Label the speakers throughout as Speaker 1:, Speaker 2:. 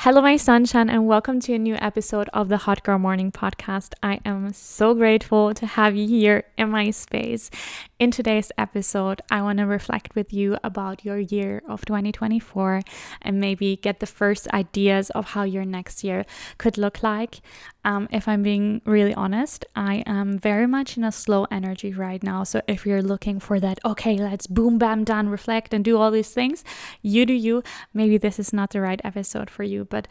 Speaker 1: Hello, my sunshine, and welcome to a new episode of the Hot Girl Morning Podcast. I am so grateful to have you here in my space. In today's episode, I want to reflect with you about your year of 2024 and maybe get the first ideas of how your next year could look like. If I'm being really honest, I am very much in a slow energy right now. So if you're looking for that, okay, let's boom, bam, done, reflect and do all these things, you do you. Maybe this is not the right episode for you, but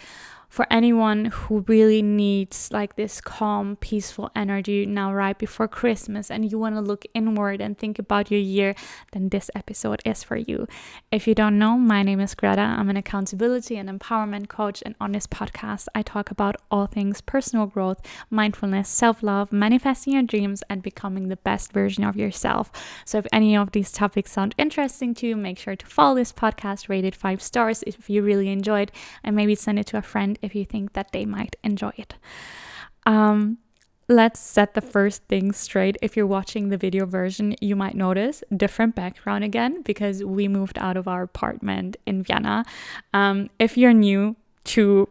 Speaker 1: for anyone who really needs like this calm, peaceful energy now right before Christmas and you want to look inward and think about your year, then this episode is for you. If you don't know, my name is Greta. I'm an accountability and empowerment coach, and on this podcast, I talk about all things personal growth, mindfulness, self-love, manifesting your dreams, and becoming the best version of yourself. So if any of these topics sound interesting to you, make sure to follow this podcast, rate it 5 stars if you really enjoyed, and maybe send it to a friend if you think that they might enjoy it. Let's set the first thing straight. If you're watching the video version, you might notice different background again because we moved out of our apartment in Vienna. If you're new to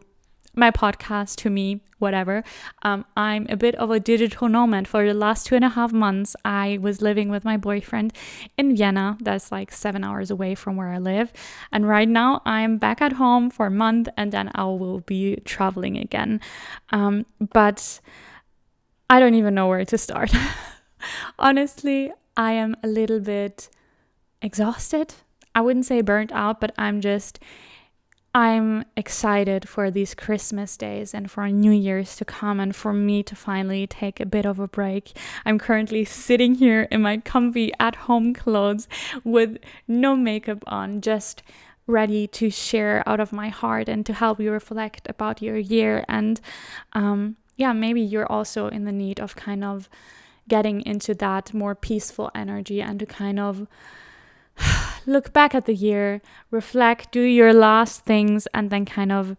Speaker 1: my podcast, to me, whatever, I'm a bit of a digital nomad. For the last 2.5 months, I was living with my boyfriend in Vienna. That's like 7 hours away from where I live. And right now I'm back at home for a month and then I will be traveling again. But I don't even know where to start. Honestly, I am a little bit exhausted. I wouldn't say burnt out, but I'm excited for these Christmas days and for New Year's to come and for me to finally take a bit of a break. I'm currently sitting here in my comfy at-home clothes with no makeup on, just ready to share out of my heart and to help you reflect about your year. And maybe you're also in the need of kind of getting into that more peaceful energy and to kind of look back at the year, reflect, do your last things, and then kind of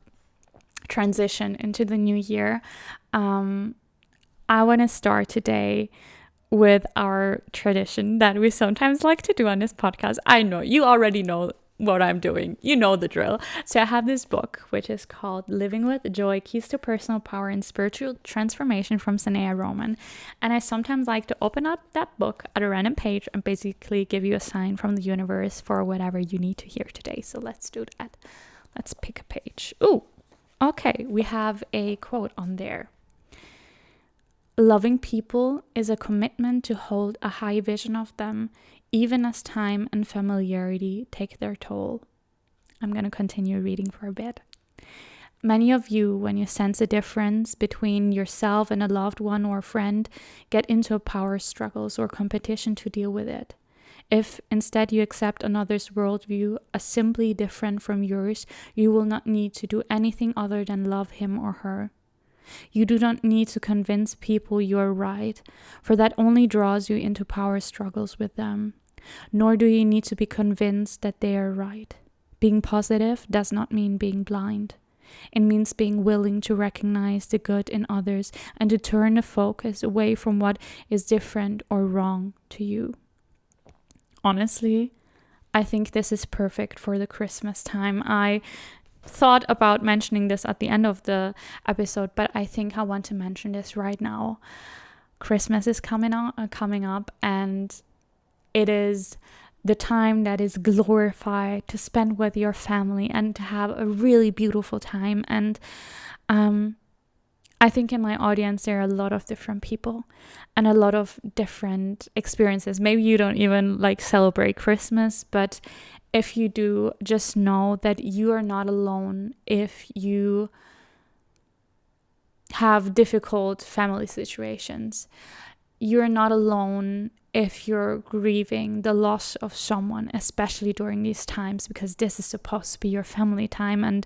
Speaker 1: transition into the new year. I want to start today with our tradition that we sometimes like to do on this podcast. I know you already know what I'm doing. You know the drill. So I have this book, which is called Living with Joy, Keys to Personal Power and Spiritual Transformation from Sanaya Roman. And I sometimes like to open up that book at a random page and basically give you a sign from the universe for whatever you need to hear today. So let's do that. Let's pick a page. Ooh, okay. We have a quote on there. Loving people is a commitment to hold a high vision of them, even as time and familiarity take their toll. I'm going to continue reading for a bit. Many of you, when you sense a difference between yourself and a loved one or friend, get into power struggles or competition to deal with it. If instead you accept another's worldview as simply different from yours, you will not need to do anything other than love him or her. You do not need to convince people you are right, for that only draws you into power struggles with them. Nor do you need to be convinced that they are right. Being positive does not mean being blind. It means being willing to recognize the good in others and to turn the focus away from what is different or wrong to you. Honestly, I think this is perfect for the Christmas time. I thought about mentioning this at the end of the episode, but I think I want to mention this right now. Christmas is coming up, and it is the time that is glorified to spend with your family and to have a really beautiful time. And I think in my audience there are a lot of different people and a lot of different experiences. Maybe you don't even like celebrate Christmas, but if you do, just know that you are not alone if you have difficult family situations. You're not alone if you're grieving the loss of someone, especially during these times, because this is supposed to be your family time, and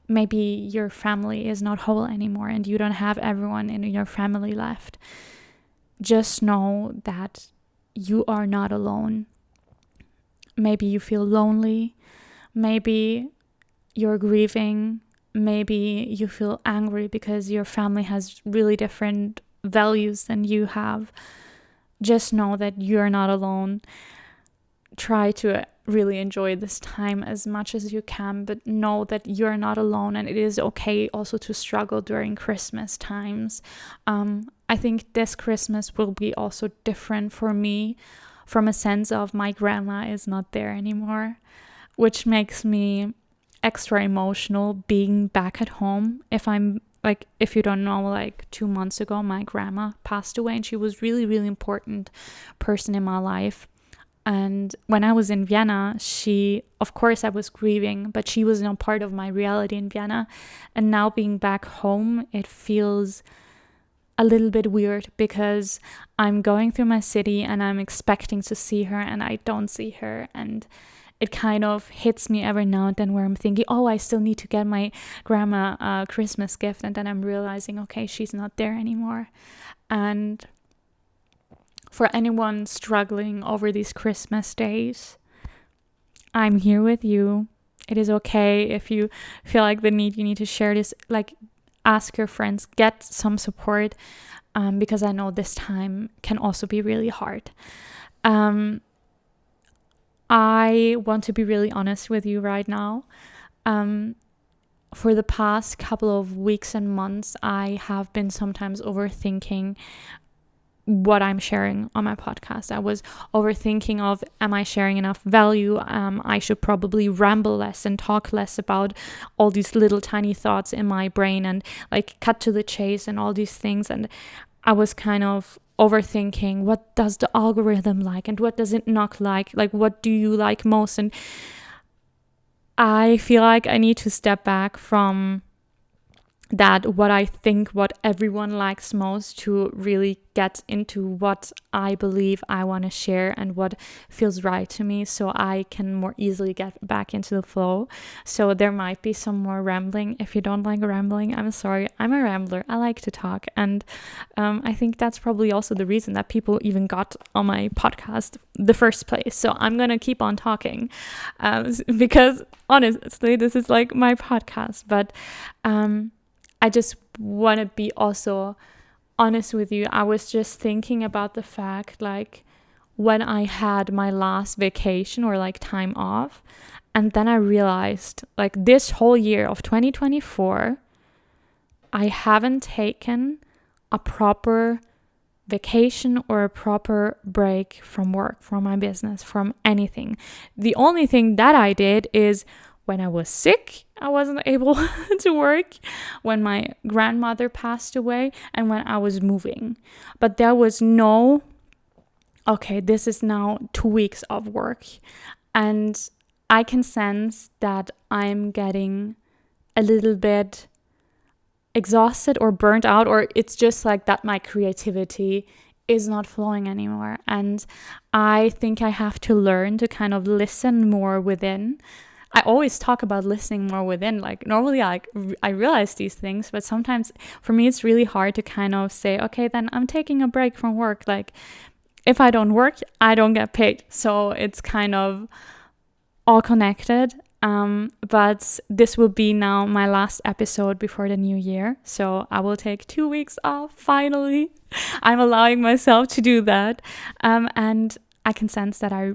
Speaker 1: maybe your family is not whole anymore and you don't have everyone in your family left. Just know that you are not alone. Maybe you feel lonely, maybe you're grieving, maybe you feel angry because your family has really different values than you have. Just know that you're not alone. try to really enjoy this time as much as you can, but know that you're not alone, and it is okay also to struggle during Christmas times. I think this Christmas will be also different for me, from a sense of my grandma is not there anymore, which makes me extra emotional being back at home. If you don't know, like 2 months ago my grandma passed away, and she was really, really important person in my life. And when I was in Vienna, of course I was grieving, but she was not part of my reality in Vienna. And now being back home, it feels a little bit weird, because I'm going through my city and I'm expecting to see her and I don't see her. And it kind of hits me every now and then, where I'm thinking, oh, I still need to get my grandma a Christmas gift. And then I'm realizing, okay, she's not there anymore. And for anyone struggling over these Christmas days, I'm here with you. It is okay if you feel like you need to share this, like ask your friends, get some support, because I know this time can also be really hard. I want to be really honest with you right now. For the past couple of weeks and months, I have been sometimes overthinking what I'm sharing on my podcast. I was overthinking of, am I sharing enough value? I should probably ramble less and talk less about all these little tiny thoughts in my brain, and like cut to the chase and all these things. And I was kind of overthinking, what does the algorithm like, and what does it not like what do you like most? And I feel like I need to step back from that, what I think, what everyone likes most, to really get into what I believe I want to share and what feels right to me, so I can more easily get back into the flow. So there might be some more rambling. If you don't like rambling, I'm sorry. I'm a rambler. I like to talk. And I think that's probably also the reason that people even got on my podcast the first place. So I'm going to keep on talking, because honestly, this is like my podcast. But I just want to be also honest with you. I was just thinking about the fact, like, when I had my last vacation or like time off, and then I realized, like, this whole year of 2024, I haven't taken a proper vacation or a proper break from work, from my business, from anything. The only thing that I did is, when I was sick, I wasn't able to work, when my grandmother passed away, and when I was moving. But there was no, okay, this is now 2 weeks of work. And I can sense that I'm getting a little bit exhausted or burnt out, or it's just like that my creativity is not flowing anymore. And I think I have to learn to kind of listen more within. I always talk about listening more within. Like, normally I realize these things, but sometimes for me it's really hard to kind of say, okay, then I'm taking a break from work. Like, if I don't work, I don't get paid. So it's kind of all connected. But this will be now my last episode before the new year. So I will take 2 weeks off, finally. I'm allowing myself to do that. And I can sense that I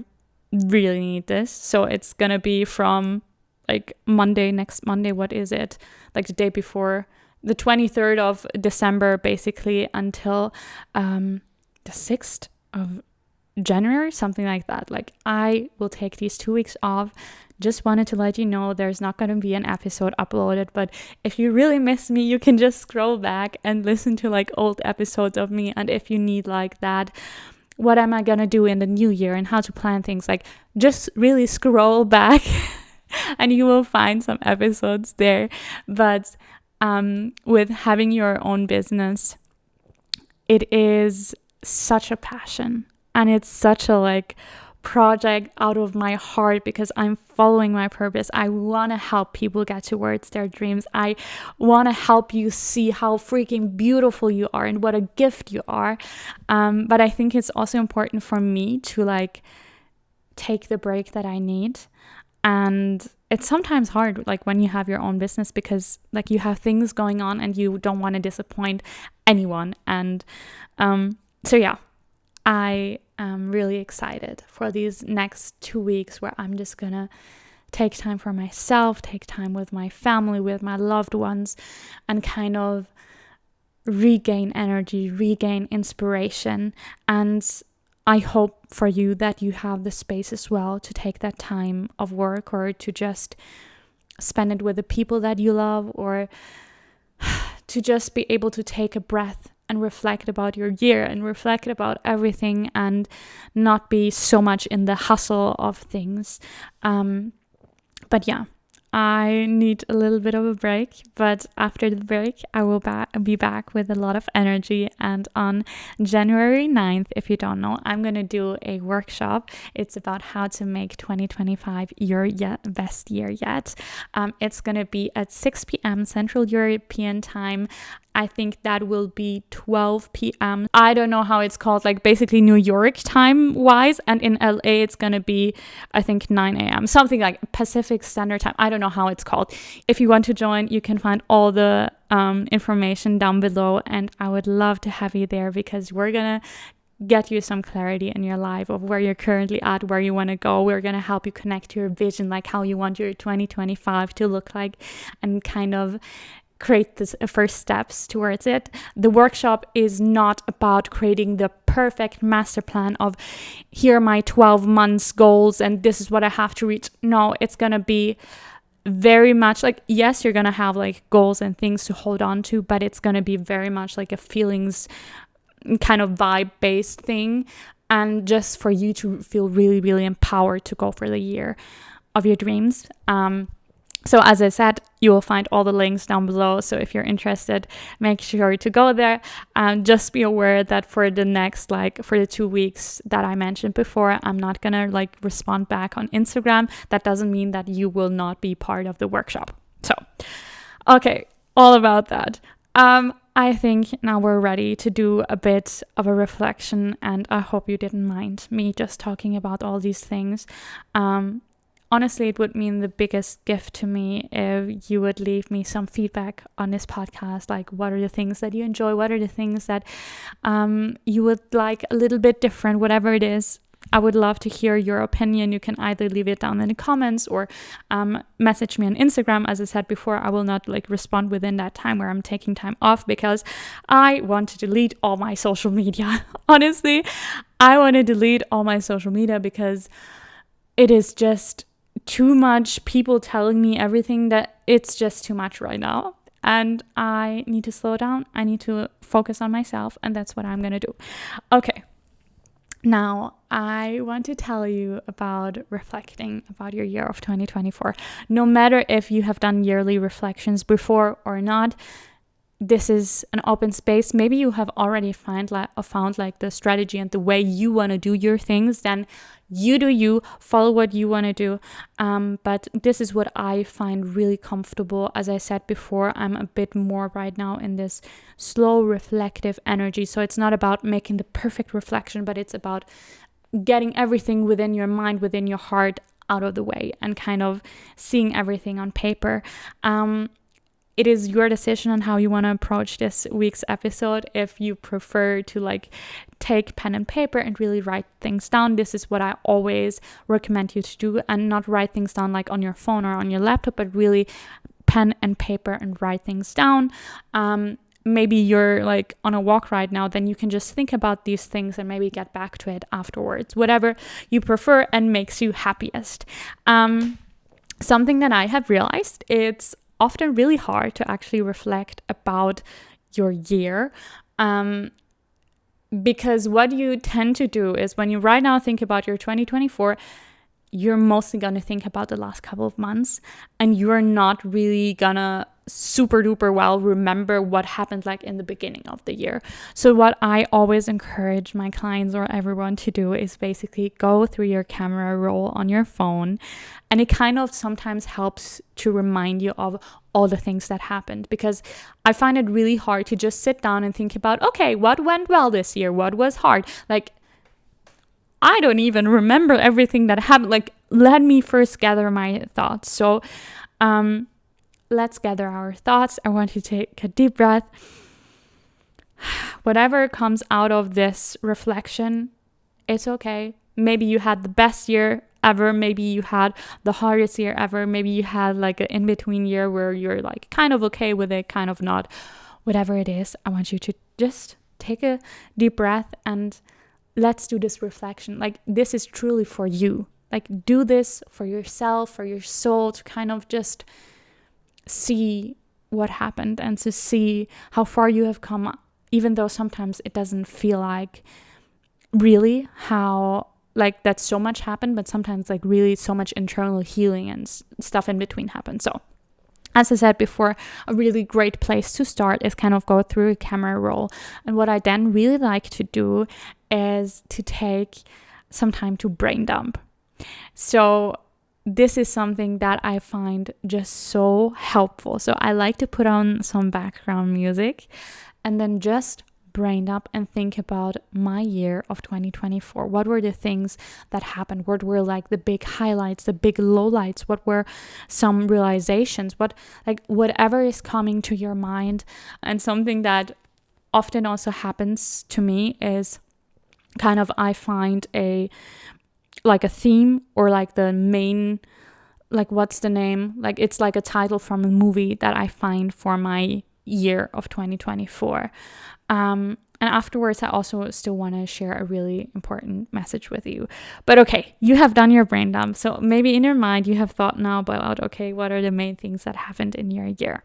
Speaker 1: really need this. So it's gonna be from like next Monday, what is it, like the day before, the 23rd of December, basically, until the 6th of January, something like that. Like, I will take these 2 weeks off. Just wanted to let you know there's not going to be an episode uploaded, but if you really miss me, you can just scroll back and listen to like old episodes of me. And if you need like that, what am I going to do in the new year and how to plan things, like, just really scroll back and you will find some episodes there. But with having your own business, it is such a passion, and it's such a like project out of my heart, because I'm following my purpose. I want to help people get towards their dreams. I want to help you see how freaking beautiful you are and what a gift you are. But I think it's also important for me to like take the break that I need. And it's sometimes hard, like when you have your own business, because like you have things going on and you don't want to disappoint anyone. And so yeah, I I'm really excited for these next 2 weeks where I'm just gonna take time for myself, take time with my family, with my loved ones, and kind of regain energy, regain inspiration. And I hope for you that you have the space as well to take that time of work, or to just spend it with the people that you love, or to just be able to take a breath and reflect about your year and reflect about everything, and not be so much in the hustle of things. But yeah, I need a little bit of a break, but after the break, I will be back with a lot of energy. And on January 9th, if you don't know, I'm going to do a workshop. It's about how to make 2025 your best year yet. It's going to be at 6 p.m. Central European time. I think that will be 12 p.m. I don't know how it's called, like basically New York time wise. And in LA, it's going to be, I think, 9 a.m. Something like Pacific Standard Time. I don't know how it's called. If you want to join, you can find all the information down below. And I would love to have you there, because we're going to get you some clarity in your life of where you're currently at, where you want to go. We're going to help you connect to your vision, like how you want your 2025 to look like, and kind of create this first steps towards it. The workshop is not about creating the perfect master plan of here are my 12 months goals and this is what I have to reach. No, it's going to be very much like, yes, you're going to have like goals and things to hold on to, but it's going to be very much like a feelings kind of vibe based thing, and just for you to feel really, really empowered to go for the year of your dreams. So as I said, you will find all the links down below. So if you're interested, make sure to go there. Just be aware that for the next, for the 2 weeks that I mentioned before, I'm not going to respond back on Instagram. That doesn't mean that you will not be part of the workshop. So, okay, all about that. I think now we're ready to do a bit of a reflection, and I hope you didn't mind me just talking about all these things. Honestly, it would mean the biggest gift to me if you would leave me some feedback on this podcast. Like, what are the things that you enjoy? What are the things that you would like a little bit different? Whatever it is, I would love to hear your opinion. You can either leave it down in the comments or message me on Instagram. As I said before, I will not respond within that time where I'm taking time off, because I want to delete all my social media. Honestly, I want to delete all my social media because it is just too much people telling me everything, that it's just too much right now. And I need to slow down. I need to focus on myself. And that's what I'm going to do. Okay. Now, I want to tell you about reflecting about your year of 2024. No matter if you have done yearly reflections before or not, this is an open space. Maybe you have already found the strategy and the way you want to do your things. Then you do you, follow what you want to do. But this is what I find really comfortable. As I said before, I'm a bit more right now in this slow, reflective energy. So it's not about making the perfect reflection, but it's about getting everything within your mind, within your heart, out of the way, and kind of seeing everything on paper. It is your decision on how you want to approach this week's episode. If you prefer to take pen and paper and really write things down, this is what I always recommend you to do, and not write things down on your phone or on your laptop, but really pen and paper and write things down. Maybe you're on a walk right now, then you can just think about these things and maybe get back to it afterwards, whatever you prefer and makes you happiest. Something that I have realized, it's often really hard to actually reflect about your year, because what you tend to do is when you right now think about your 2024, you're mostly going to think about the last couple of months, and you're not really gonna super duper well remember what happened in the beginning of the year. So what I always encourage my clients or everyone to do is basically go through your camera roll on your phone, and it kind of sometimes helps to remind you of all the things that happened, because I find it really hard to just sit down and think about, okay, what went well this year, what was hard. I don't even remember everything that happened. Let me first gather my thoughts. So let's gather our thoughts. I want you to take a deep breath. Whatever comes out of this reflection, It's okay. Maybe you had the best year ever. Maybe you had the hardest year ever. Maybe you had like an in-between year where you're like kind of okay with it, kind of not. Whatever it is, I want you to just take a deep breath and let's do this reflection. Like, this is truly for you. Like, do this for yourself, for your soul, to kind of just see what happened and to see how far you have come, even though sometimes it doesn't feel like really how like that so much happened, but sometimes like really so much internal healing and stuff in between happened. So as I said before, a really great place to start is kind of go through a camera roll. And what I then really like to do is to take some time to brain dump. So this is something that I find just so helpful. So I like to put on some background music and then just brain up and think about my year of 2024. What were the things that happened? What were like the big highlights, the big lowlights? What were some realizations? Whatever is coming to your mind. And something that often also happens to me is kind of, I find a theme or like the main, like what's the name? Like it's like a title from a movie that I find for my year of 2024. And afterwards, I also still want to share a really important message with you. But okay, you have done your brain dump. So maybe in your mind, you have thought now about, okay, what are the main things that happened in your year?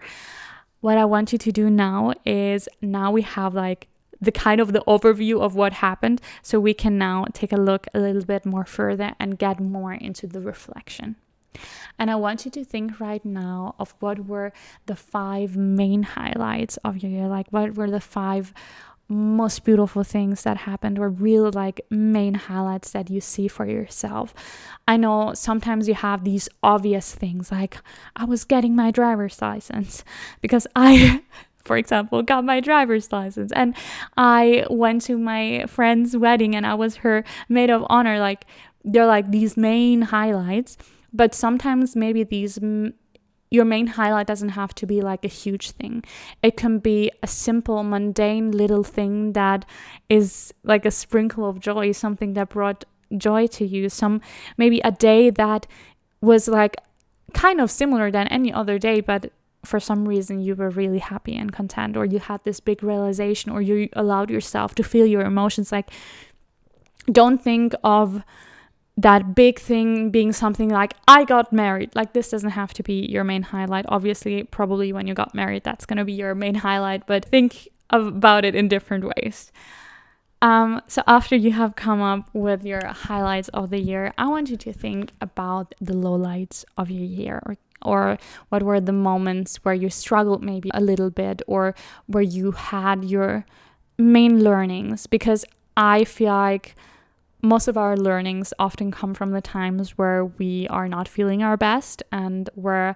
Speaker 1: What I want you to do now is, now we have like the kind of the overview of what happened. So we can now take a look a little bit more further and get more into the reflection. And I want you to think right now of what were the 5 main highlights of your year. Like, what were the 5 most beautiful things that happened, or real like main highlights that you see for yourself? I know sometimes you have these obvious things, like I was getting my driver's license, because I for example got my driver's license, and I went to my friend's wedding and I was her maid of honor. Like, they're like these main highlights. But sometimes maybe your main highlight doesn't have to be like a huge thing. It can be a simple, mundane little thing that is like a sprinkle of joy, something that brought joy to you. Maybe a day that was like kind of similar than any other day, but for some reason you were really happy and content, or you had this big realization, or you allowed yourself to feel your emotions. Like, don't think of that big thing being something like I got married. Like, this doesn't have to be your main highlight. Obviously, probably when you got married, that's going to be your main highlight, but think about it in different ways. So after you have come up with your highlights of the year, I want you to think about the lowlights of your year, or what were the moments where you struggled maybe a little bit, or where you had your main learnings. Because I feel like most of our learnings often come from the times where we are not feeling our best, and where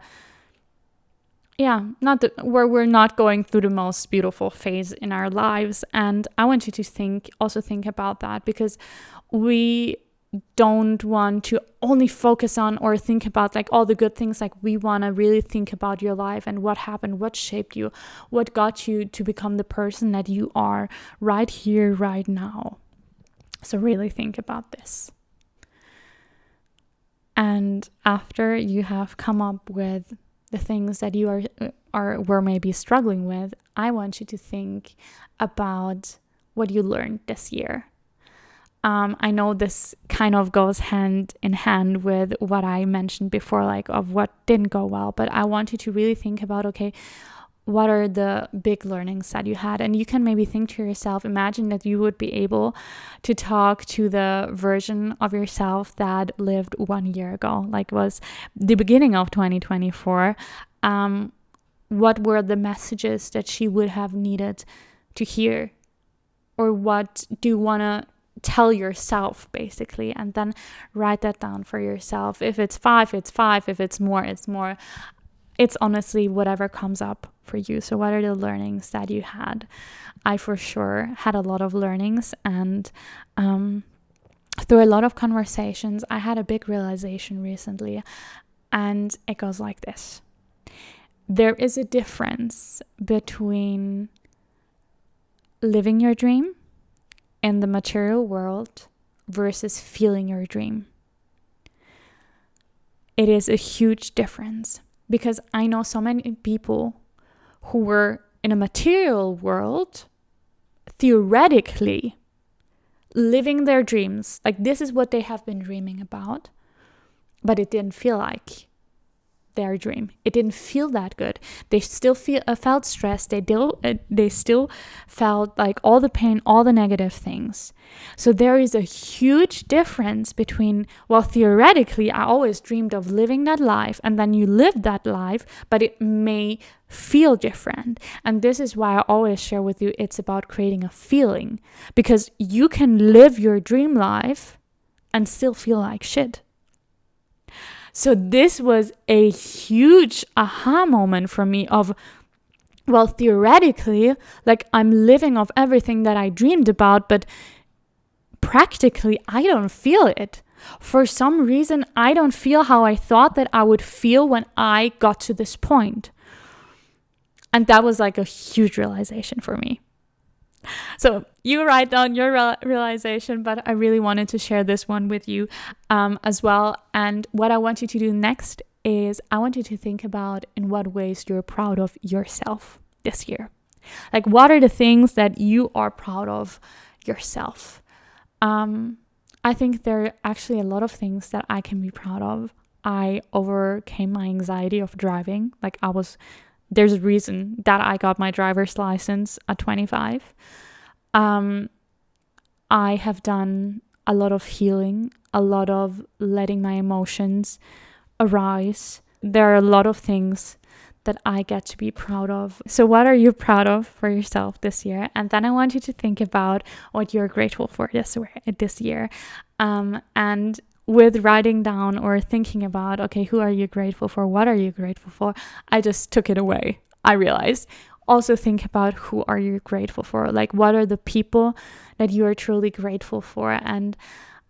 Speaker 1: we're not going through the most beautiful phase in our lives. And I want you to think about that, because we don't want to only focus on or think about like all the good things. Like, we want to really think about your life and what happened, what shaped you, what got you to become the person that you are right here, right now. So really think about this. And after you have come up with the things that you were maybe struggling with, I want you to think about what you learned this year. I know this kind of goes hand in hand with what I mentioned before, like of what didn't go well, but I want you to really think about, okay, what are the big learnings that you had? And you can maybe think to yourself, imagine that you would be able to talk to the version of yourself that lived 1 year ago, like was the beginning of 2024. What were the messages that she would have needed to hear? Or what do you want to tell yourself, basically? And then write that down for yourself. If it's 5, it's 5. If it's more, it's more. It's honestly whatever comes up for you. So what are the learnings that you had? I for sure had a lot of learnings, and through a lot of conversations, I had a big realization recently, and it goes like this. There is a difference between living your dream in the material world versus feeling your dream. It is a huge difference, because I know so many people who were in a material world, theoretically living their dreams. Like, this is what they have been dreaming about, but it didn't feel like their dream. It didn't feel that good. They still felt stressed. They still felt like all the pain, all the negative things. So there is a huge difference between, well, theoretically, I always dreamed of living that life, and then you live that life, but it may feel different. And this is why I always share with you, it's about creating a feeling, because you can live your dream life and still feel like shit. So this was a huge aha moment for me of, well, theoretically, like, I'm living off everything that I dreamed about, but practically I don't feel it. For some reason, I don't feel how I thought that I would feel when I got to this point. And that was like a huge realization for me. So you write down your realization, but I really wanted to share this one with you as well. And what I want you to do next is I want you to think about in what ways you're proud of yourself this year. Like, what are the things that you are proud of yourself? I think there are actually a lot of things that I can be proud of. I overcame my anxiety of driving. Like, there's a reason that I got my driver's license at 25. I have done a lot of healing, a lot of letting my emotions arise. There are a lot of things that I get to be proud of. So what are you proud of for yourself this year? And then I want you to think about what you're grateful for this year. And with writing down or thinking about, okay, who are you grateful for? What are you grateful for? I just took it away. I realized. Also think about who are you grateful for? Like, what are the people that you are truly grateful for? And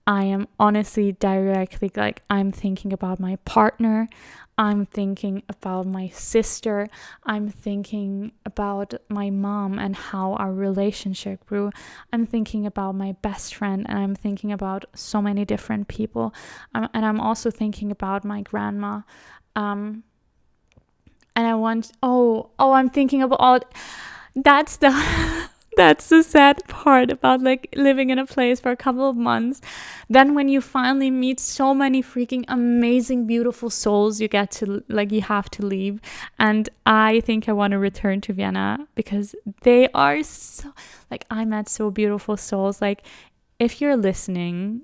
Speaker 1: I am honestly directly, like, I'm thinking about my partner. I'm thinking about my sister. I'm thinking about my mom and how our relationship grew. I'm thinking about my best friend, and I'm thinking about so many different people. And I'm also thinking about my grandma. And I'm thinking about all. That's the that's the sad part about, like, living in a place for a couple of months. Then when you finally meet so many freaking amazing, beautiful souls, you have to leave. And I think I want to return to Vienna because they are so, like, I met so beautiful souls. Like, if you're listening,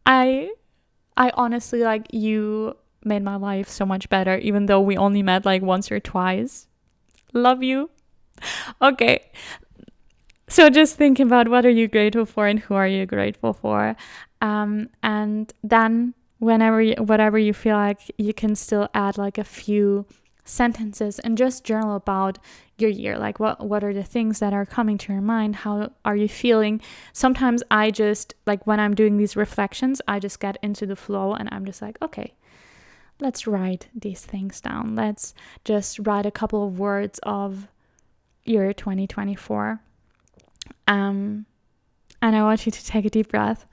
Speaker 1: I honestly, like, you made my life so much better, even though we only met like once or twice. Love you. Okay, so just think about what are you grateful for and who are you grateful for, and then whatever you feel like, you can still add like a few sentences and just journal about your year. Like, what are the things that are coming to your mind? How are you feeling? Sometimes I just, like, when I'm doing these reflections, I just get into the flow and I'm just like, okay, let's write these things down. Let's just write a couple of words of year 2024. And I want you to take a deep breath.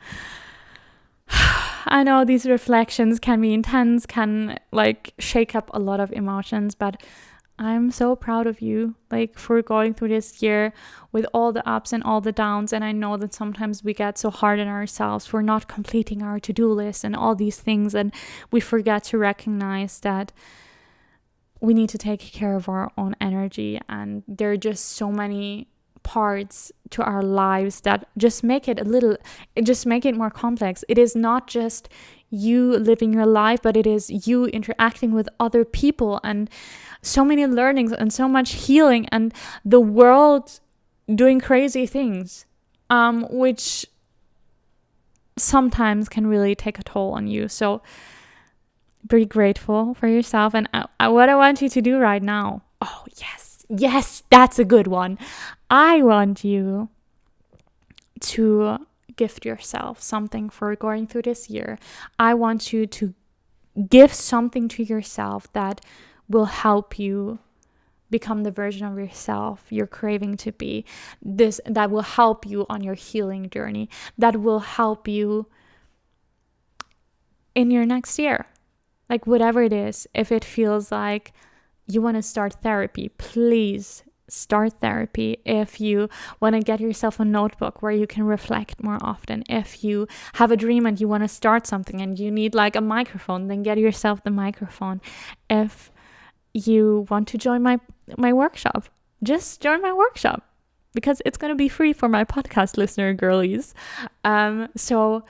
Speaker 1: I know these reflections can be intense, can like shake up a lot of emotions, but I'm so proud of you, like, for going through this year with all the ups and all the downs. And I know that sometimes we get so hard on ourselves for not completing our to-do list and all these things, and we forget to recognize that we need to take care of our own energy. And there are just so many parts to our lives that just make it more complex. It is not just you living your life, but it is you interacting with other people, and so many learnings and so much healing, and the world doing crazy things, which sometimes can really take a toll on you. So be grateful for yourself. And what I want you to do right now, yes, that's a good one. I want you to gift yourself something for going through this year. I want you to give something to yourself that will help you become the version of yourself you're craving to be. This that will help you on your healing journey, that will help you in your next year. Like whatever it is, if it feels like you want to start therapy, please start therapy. If you want to get yourself a notebook where you can reflect more often, if you have a dream and you want to start something and you need like a microphone, then get yourself the microphone. If you want to join my workshop, just join my workshop, because it's going to be free for my podcast listener girlies. So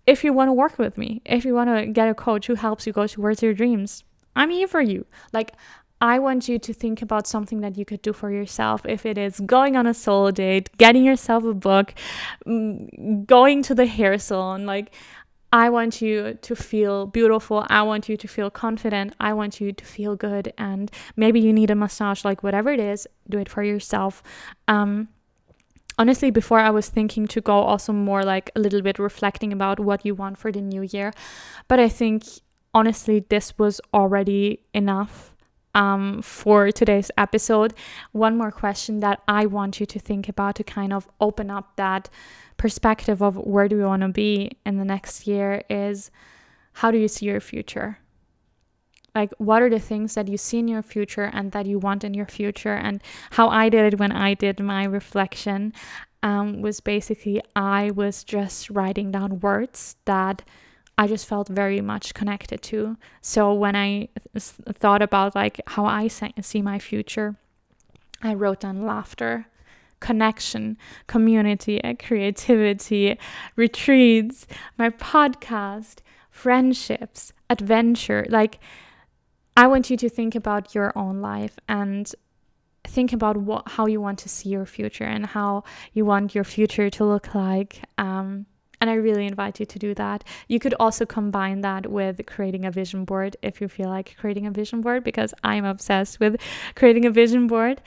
Speaker 1: if you want to work with me, if you want to get a coach who helps you go towards your dreams, I'm here for you. Like, I want you to think about something that you could do for yourself. If it is going on a solo date, getting yourself a book, going to the hair salon, like, I want you to feel beautiful. I want you to feel confident. I want you to feel good. And maybe you need a massage, like whatever it is, do it for yourself. Honestly, before I was thinking to go also more like a little bit reflecting about what you want for the new year. But I think honestly, this was already enough for today's episode. One more question that I want you to think about to kind of open up that perspective of where do you want to be in the next year is, how do you see your future? Like, what are the things that you see in your future and that you want in your future? And how I did it when I did my reflection was basically I was just writing down words that I just felt very much connected to. So when I thought about like how I see my future, I wrote down laughter, connection, community, creativity, retreats, my podcast, friendships, adventure. Like, I want you to think about your own life and think about how you want to see your future and how you want your future to look like. And I really invite you to do that. You could also combine that with creating a vision board if you feel like creating a vision board, because I'm obsessed with creating a vision board.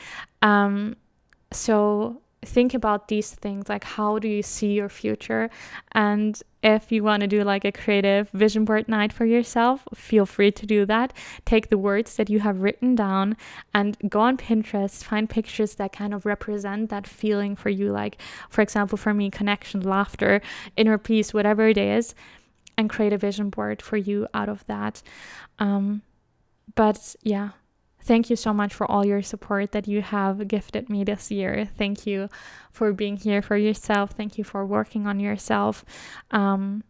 Speaker 1: So think about these things, like how do you see your future? And if you want to do like a creative vision board night for yourself, feel free to do that. Take the words that you have written down and go on Pinterest, find pictures that kind of represent that feeling for you. Like, for example, for me, connection, laughter, inner peace, whatever it is, and create a vision board for you out of that. But yeah, thank you so much for all your support that you have gifted me this year. Thank you for being here for yourself. Thank you for working on yourself. I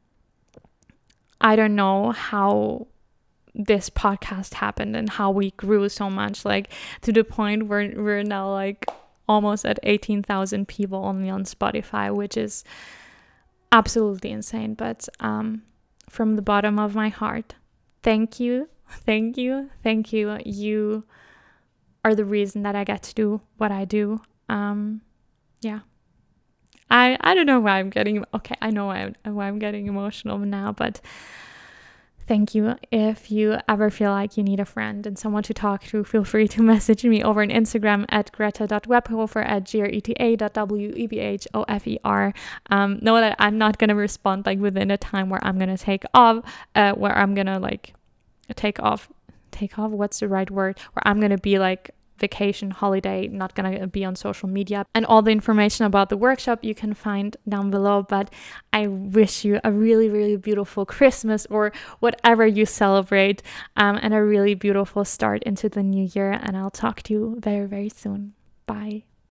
Speaker 1: don't know how this podcast happened and how we grew so much, like to the point where we're now like almost at 18,000 people only on Spotify, which is absolutely insane. But from the bottom of my heart, thank you. Thank you. Thank you. You are the reason that I get to do what I do. Yeah. I don't know why I'm getting, okay, I know why I'm getting emotional now, but thank you. If you ever feel like you need a friend and someone to talk to, feel free to message me over on Instagram at greta.webhofer at greta.webhofer. Know that I'm not going to respond like within a time where I'm going to take off, where I'm going to like take off, what's the right word, where I'm going to be like vacation, holiday, not going to be on social media. And all the information about the workshop you can find down below. But I wish you a really, really beautiful Christmas or whatever you celebrate, and a really beautiful start into the new year. And I'll talk to you very, very soon. Bye.